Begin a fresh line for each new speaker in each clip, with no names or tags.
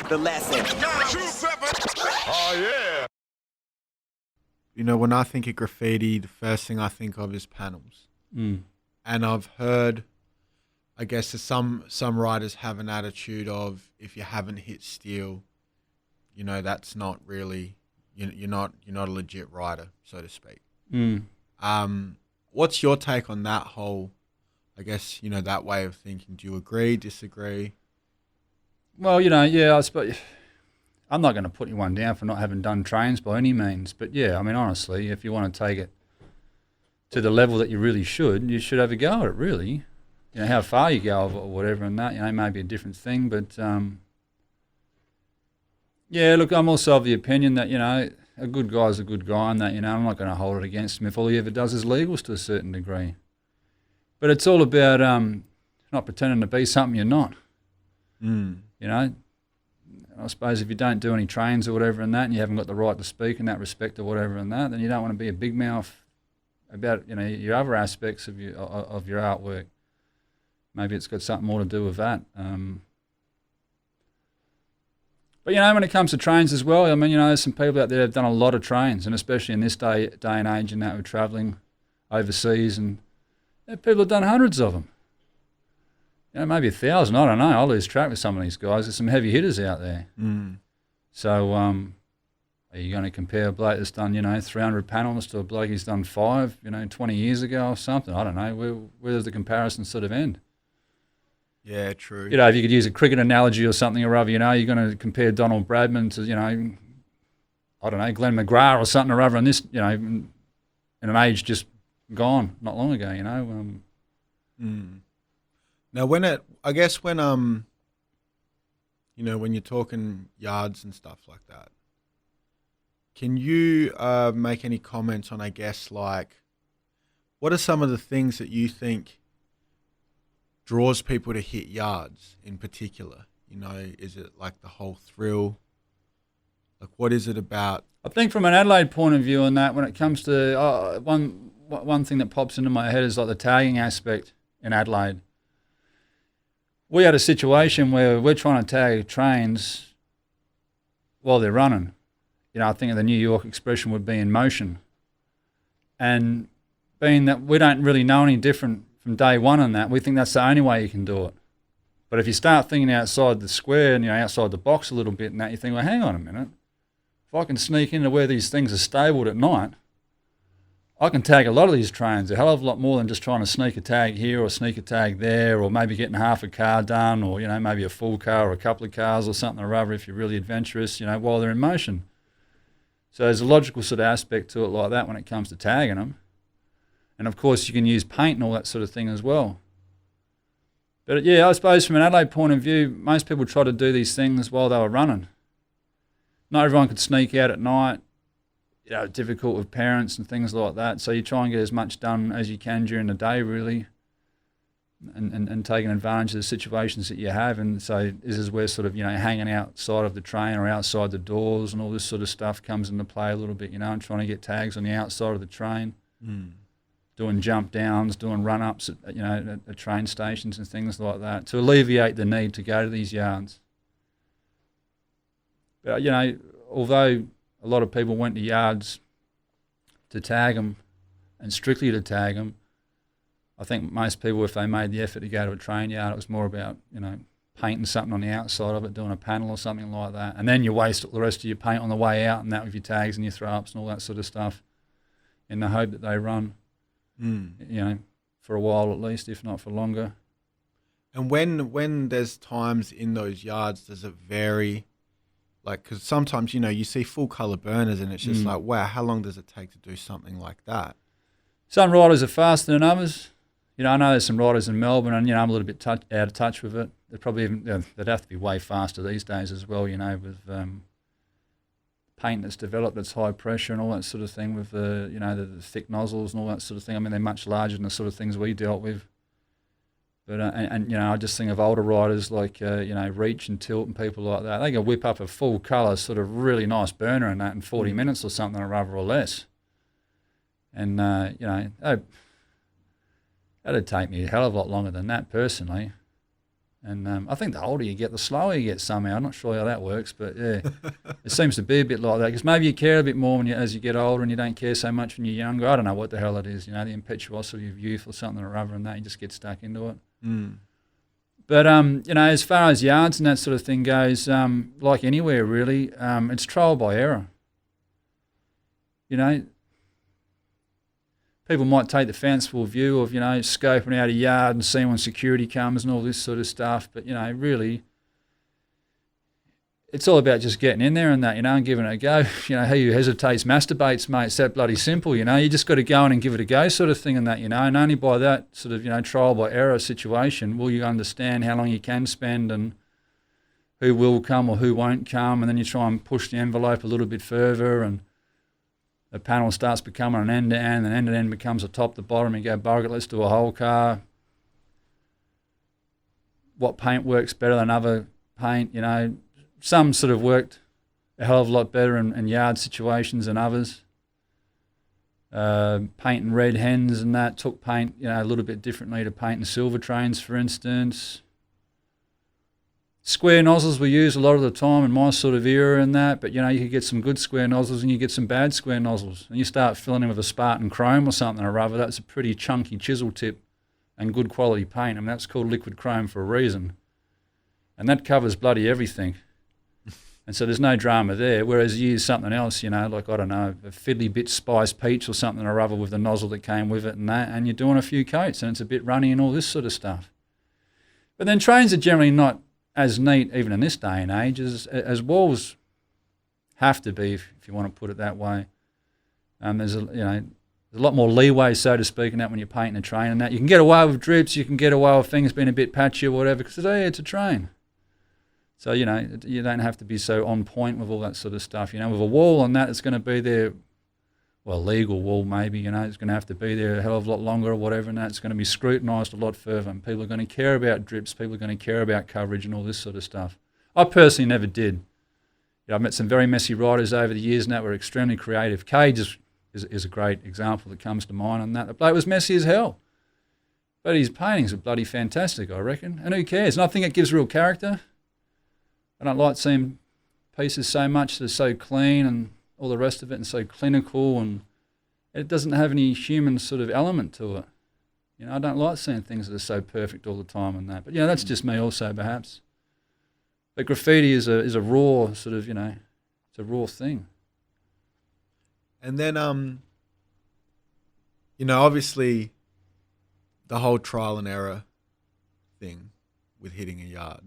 The lesson.
Oh, yeah.
You know, when I think of graffiti, the first thing I think of is panels.
Mm.
And I've heard, I guess, that some writers have an attitude of, if you haven't hit steel, you know, that's not really, you're not a legit writer, so to speak.
Mm.
What's your take on that whole, I guess, you know, that way of thinking? Do you agree, disagree?
Well, you know, yeah, I suppose I'm not going to put anyone down for not having done trains by any means. But yeah, I mean, honestly, if you want to take it to the level that you really should, you should have a go at it, really. You know, how far you go or whatever and that, you know, may be a different thing. But yeah, look, I'm also of the opinion that, you know, a good guy's a good guy and that, you know, I'm not going to hold it against him if all he ever does is legals to a certain degree. But it's all about not pretending to be something you're not.
Mm.
You know, I suppose if you don't do any trains or whatever and that, and you haven't got the right to speak in that respect or whatever and that, then you don't want to be a big mouth about, you know, your other aspects of your artwork. Maybe it's got something more to do with that. But, you know, when it comes to trains as well, I mean, you know, there's some people out there that have done a lot of trains, and especially in this day and age and that we're travelling overseas, and people have done hundreds of them. You know, maybe 1,000, I don't know. I lose track with some of these guys. There's some heavy hitters out there.
Mm.
So are you going to compare a bloke that's done, you know, 300 panels to a bloke who's done 5, you know, 20 years ago or something? I don't know. Where does the comparison sort of end?
Yeah, true.
You know, if you could use a cricket analogy or something or other, you know, you're going to compare Donald Bradman to, you know, I don't know, Glenn McGrath or something or other in this, you know, in an age just gone, not long ago, you know.
Now, I guess when you know, when you're talking yards and stuff like that, can you make any comments on, I guess, like, what are some of the things that you think draws people to hit yards in particular? You know, is it like the whole thrill? Like, what is it about?
I think from an Adelaide point of view on that, when it comes to one thing that pops into my head is like the tagging aspect in Adelaide. We had a situation where we're trying to tag trains while they're running. You know, I think the New York expression would be in motion. And being that we don't really know any different from day one on that, we think that's the only way you can do it. But if you start thinking outside the square and, you know, outside the box a little bit and that, you think, well, hang on a minute. If I can sneak into where these things are stabled at night, I can tag a lot of these trains, a hell of a lot more than just trying to sneak a tag here or sneak a tag there, or maybe getting half a car done, or, you know, maybe a full car or a couple of cars or something or other if you're really adventurous, you know, while they're in motion. So there's a logical sort of aspect to it like that when it comes to tagging them. And of course you can use paint and all that sort of thing as well. But yeah, I suppose from an Adelaide point of view, most people try to do these things while they were running. Not everyone could sneak out at night. You know, difficult with parents and things like that. So you try and get as much done as you can during the day, really, and taking advantage of the situations that you have. And so this is where sort of, you know, hanging outside of the train or outside the doors and all this sort of stuff comes into play a little bit, you know, and trying to get tags on the outside of the train, doing jump downs, doing run-ups at, you know, at train stations and things like that to alleviate the need to go to these yards. But, you know, although a lot of people went to yards to tag them and strictly to tag them, I think most people, if they made the effort to go to a train yard, it was more about, you know, painting something on the outside of it, doing a panel or something like that. And then you waste the rest of your paint on the way out and that with your tags and your throw-ups and all that sort of stuff in the hope that they run, you know, for a while at least, if not for longer.
And when there's times in those yards, does it vary? Like, because sometimes, you know, you see full colour burners and it's just like, wow, how long does it take to do something like that?
Some riders are faster than others. You know, I know there's some riders in Melbourne and, you know, I'm a little bit out of touch with it. They'd probably even, you know, they'd have to be way faster these days as well, you know, with paint that's developed that's high pressure and all that sort of thing with, you know, the thick nozzles and all that sort of thing. I mean, they're much larger than the sort of things we dealt with. But and you know, I just think of older riders like you know, Reach and Tilt and people like that. They can whip up a full colour sort of really nice burner in that in 40 minutes or something or other or less. And you know, that'd take me a hell of a lot longer than that personally. And I think the older you get, the slower you get somehow. I'm not sure how that works, but yeah, it seems to be a bit like that. Because maybe you care a bit more as you get older, and you don't care so much when you're younger. I don't know what the hell it is, the impetuosity of youth or something or other, and that you just get stuck into it.
Mm.
But as far as yards and that sort of thing goes, like anywhere really, it's trial by error. People might take the fanciful view of, scoping out a yard and seeing when security comes and all this sort of stuff. But, really, it's all about just getting in there and that, and giving it a go. He who hesitates masturbates, mate. It's that bloody simple, You just got to go in and give it a go sort of thing and that, And only by that sort of, trial by error situation will you understand how long you can spend and who will come or who won't come. And then you try and push the envelope a little bit further, and the panel starts becoming an end-to-end, and end-to-end becomes a top-to-bottom. You go, bugger it, let's do a whole car. What paint works better than other paint? Some sort of worked a hell of a lot better in yard situations than others. Painting red hens and that took paint, a little bit differently to painting silver trains, for instance. Square nozzles were used a lot of the time in my sort of era and that, but you could get some good square nozzles and you get some bad square nozzles. And you start filling in with a Spartan chrome or something or other, that's a pretty chunky chisel tip and good quality paint. I mean, that's called liquid chrome for a reason. And that covers bloody everything. And so there's no drama there, whereas you use something else, like, I don't know, a fiddly bit spiced peach or something or other with the nozzle that came with it and that, and you're doing a few coats and it's a bit runny and all this sort of stuff. But then trains are generally not as neat, even in this day and age, as walls have to be, if you want to put it that way. There's a lot more leeway, so to speak, in that when you're painting a train and that. You can get away with drips, you can get away with things being a bit patchy or whatever, because it's a train. So, you don't have to be so on point with all that sort of stuff. With a wall and that, it's going to be there, well, legal wall maybe, it's going to have to be there a hell of a lot longer or whatever, and that's going to be scrutinised a lot further, and people are going to care about drips, people are going to care about coverage and all this sort of stuff. I personally never did. I've met some very messy writers over the years and that were extremely creative. Cage is a great example that comes to mind on that. The bloke was messy as hell, but his paintings are bloody fantastic, I reckon, and who cares? And I think it gives real character. I don't like seeing pieces so much that are so clean and all the rest of it and so clinical, and it doesn't have any human sort of element to it. I don't like seeing things that are so perfect all the time and that. But, that's just me also, perhaps. But graffiti is a raw sort of, it's a raw thing.
And then, obviously the whole trial and error thing with hitting a yard.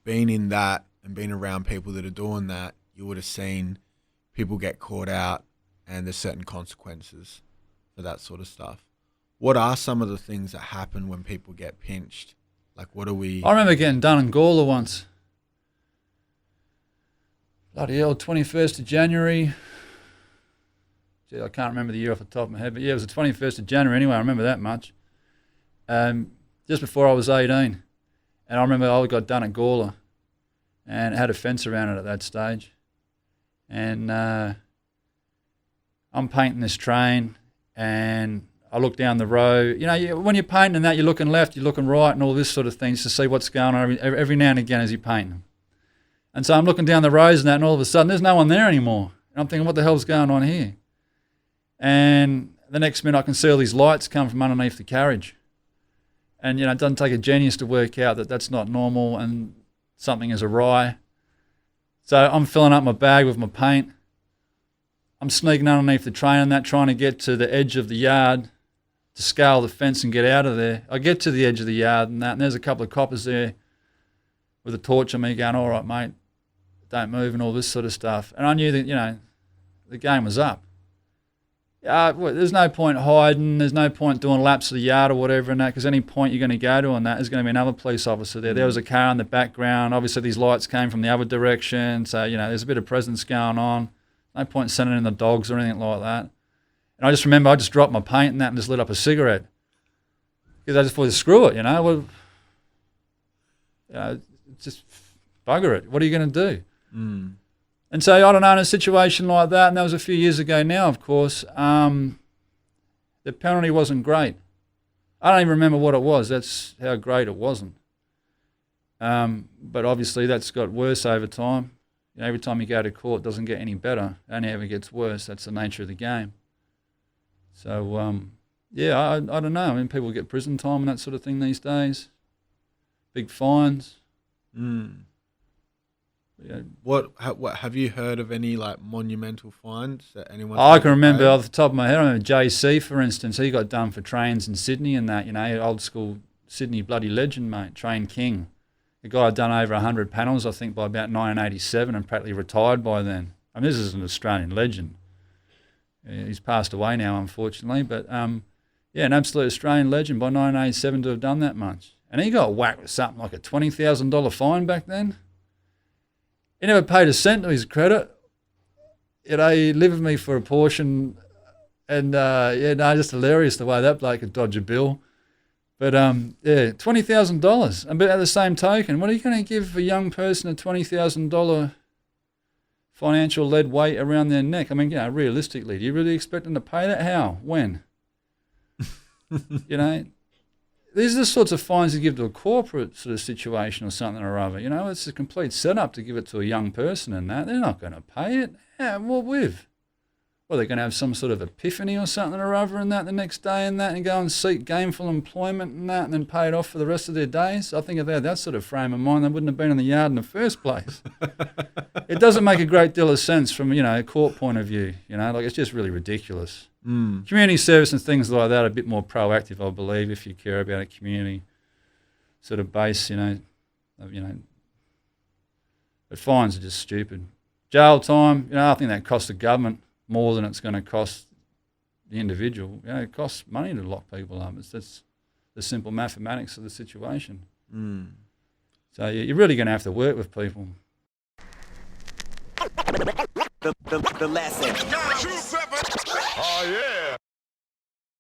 Being in that and being around people that are doing that, you would have seen people get caught out and there's certain consequences for that sort of stuff. What are some of the things that happen when people get pinched? Like, what are we...
I remember getting done in Gawler once. Bloody hell, 21st of January. Gee, I can't remember the year off the top of my head, but yeah, it was the 21st of January anyway, I remember that much. Just before I was 18. And I remember I got done at Gawler and it had a fence around it at that stage. And I'm painting this train and I look down the road. When you're painting and that, you're looking left, you're looking right and all this sort of things to see what's going on every now and again as you're painting. And so I'm looking down the roads and that, and all of a sudden there's no one there anymore. And I'm thinking, what the hell's going on here? And the next minute I can see all these lights come from underneath the carriage. And, it doesn't take a genius to work out that that's not normal and something is awry. So I'm filling up my bag with my paint. I'm sneaking underneath the train and that, trying to get to the edge of the yard to scale the fence and get out of there. I get to the edge of the yard and that, and there's a couple of coppers there with a torch on me going, all right, mate, don't move and all this sort of stuff. And I knew that, the game was up. There's no point hiding, there's no point doing laps of the yard or whatever and that, because any point you're going to go to on that is going to be another police officer there. There was a car in the background. Obviously these lights came from the other direction, so, there's a bit of presence going on. No point sending in the dogs or anything like that. And I just remember I just dropped my paint and that and just lit up a cigarette. Because I just thought, screw it, just bugger it. What are you going to do? Mm. And so, I don't know, in a situation like that, and that was a few years ago now, of course, the penalty wasn't great. I don't even remember what it was. That's how great it wasn't. But obviously that's got worse over time. You know, every time you go to court, it doesn't get any better. It only ever gets worse. That's the nature of the game. So, yeah, I don't know. I mean, people get prison time and that sort of thing these days. Big fines. Yeah.
What have you heard of any like monumental fines that anyone?
I can remember off the top of my head. I remember JC, for instance. He got done for trains in Sydney and that. You know, old school Sydney bloody legend, mate. Train king. The guy had done over 100 panels, I think, by about 1987, and practically retired by then. I mean, this is an Australian legend. He's passed away now, unfortunately, but yeah, an absolute Australian legend by 1987 to have done that much. And he got whacked with something like a $20,000 fine back then. He never paid a cent to his credit. You know, he lived with me for a portion, and yeah, no, just hilarious the way that bloke could dodge a bill. But yeah, $20,000. And but at the same token, what are you going to give a young person a $20,000 financial lead weight around their neck? I mean, you know, realistically, do you really expect them to pay that? How? When? You know, these are the sorts of fines you give to a corporate sort of situation or something or other. You know, it's a complete setup to give it to a young person and that. They're not going to pay it. Yeah, what with? Well, they're going to have some sort of epiphany or something or other and that the next day and that, and go and seek gainful employment and that, and then pay it off for the rest of their days. I think if they had that sort of frame of mind, they wouldn't have been in the yard in the first place. It doesn't make a great deal of sense from, you know, a court point of view. You know, like, it's just really ridiculous. Community service and things like that are a bit more proactive, I believe, if you care about a community sort of base, you know. But fines are just stupid. Jail time, you know, I think that costs the government more than it's going to cost the individual. You know, it costs money to lock people up. That's the simple mathematics of the situation. So you're really going to have to work with people.
The lesson. 27. Oh, yeah.